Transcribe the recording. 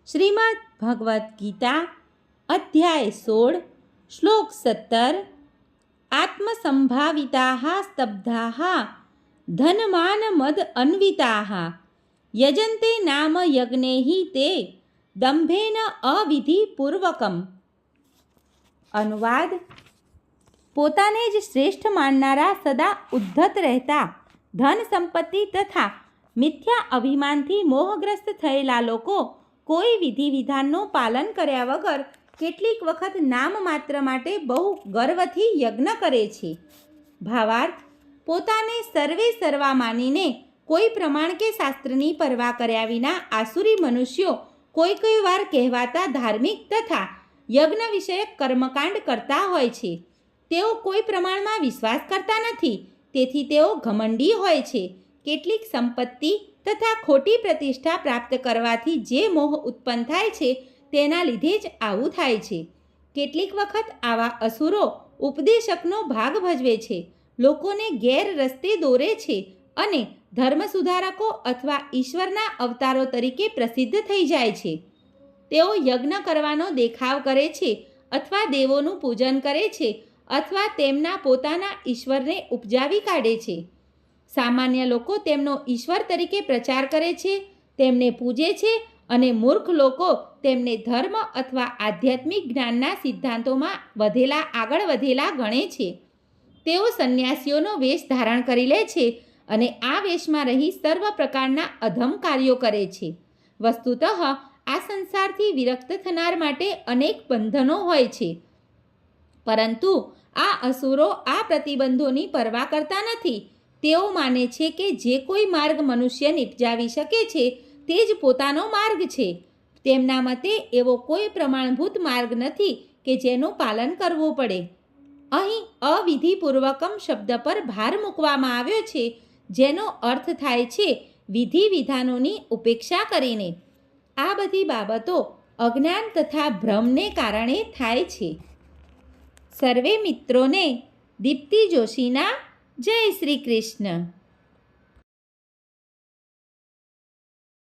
શ્રીમદ્ ભગવદ્ ગીતા અધ્યાય 16 શ્લોક 17 આત્મસંભાવિતાઃ સ્તબ્ધાઃ ધનમાન મદ અન્વિતાઃ યજન્તે નામ યજ્ઞૈઃ તે દંભેન અવિધિપૂર્વકમ. અનુવાદ: પોતાને જ શ્રેષ્ઠ માનનારા, સદા ઉદ્ધત રહેતા, ધન સંપત્તિ તથા મિથ્યા અભિમાનથી મોહગ્રસ્ત થયેલા લોકો કોઈ વિધિ વિધાનનું પાલન કર્યા વગર કેટલીક વખત નામ માત્ર માટે બહુ ગર્વથી યજ્ઞ કરે છે. ભાવાર્થ: પોતાને સર્વે સર્વા માનીને કોઈ પ્રમાણ કે શાસ્ત્રની પરવા કર્યા વિના આસુરી મનુષ્યો કોઈ વાર કહેવાતા ધાર્મિક તથા યજ્ઞ વિષયક કર્મકાંડ કરતા હોય છે. તેઓ કોઈ પ્રમાણમાં વિશ્વાસ કરતા નથી, તેથી તેઓ ઘમંડી હોય છે. કેટલીક સંપત્તિ તથા ખોટી પ્રતિષ્ઠા પ્રાપ્ત કરવાથી જે મોહ ઉત્પન્ન થાય છે તેના લીધે જ આવું થાય છે. કેટલીક વખત આવા અસુરો ઉપદેશકનો ભાગ ભજવે છે, લોકોને ગેર રસ્તે દોરે છે અને ધર્મ સુધારકો અથવા ઈશ્વરના અવતારો તરીકે પ્રસિદ્ધ થઈ જાય છે. તેઓ યજ્ઞ કરવાનો દેખાવ કરે છે અથવા દેવોનું પૂજન કરે છે અથવા તેમના પોતાના ઈશ્વરને ઉપજાવી કાઢે છે. સામાન્ય લોકો તેમનો ઈશ્વર તરીકે પ્રચાર કરે છે, તેમને પૂજે છે અને મૂર્ખ લોકો તેમને ધર્મ અથવા આધ્યાત્મિક જ્ઞાનના સિદ્ધાંતોમાં આગળ વધેલા ગણે છે. તેઓ સંન્યાસીઓનો વેશ ધારણ કરી લે છે અને આ વેશમાં રહી સર્વ પ્રકારના અધમ કાર્યો કરે છે. વસ્તુતઃ આ સંસારથી વિરક્ત થનાર માટે અનેક બંધનો હોય છે, પરંતુ આ અસુરો આ પ્રતિબંધોની પરવા કરતા નથી. તેઓ માને છે કે જે કોઈ માર્ગ મનુષ્ય નિપજાવી શકે છે તે જ પોતાનો માર્ગ છે. તેમના મતે એવો કોઈ પ્રમાણભૂત માર્ગ નથી કે જેનું પાલન કરવું પડે. અહીં અવિધિપૂર્વકમ શબ્દ પર ભાર મૂકવામાં આવ્યો છે, જેનો અર્થ થાય છે વિધિ વિધાનોની ઉપેક્ષા કરીને. આ બધી બાબતો અજ્ઞાન તથા ભ્રમને કારણે થાય છે. સર્વે મિત્રોને દીપ્તિ જોશીના જય શ્રી કૃષ્ણ.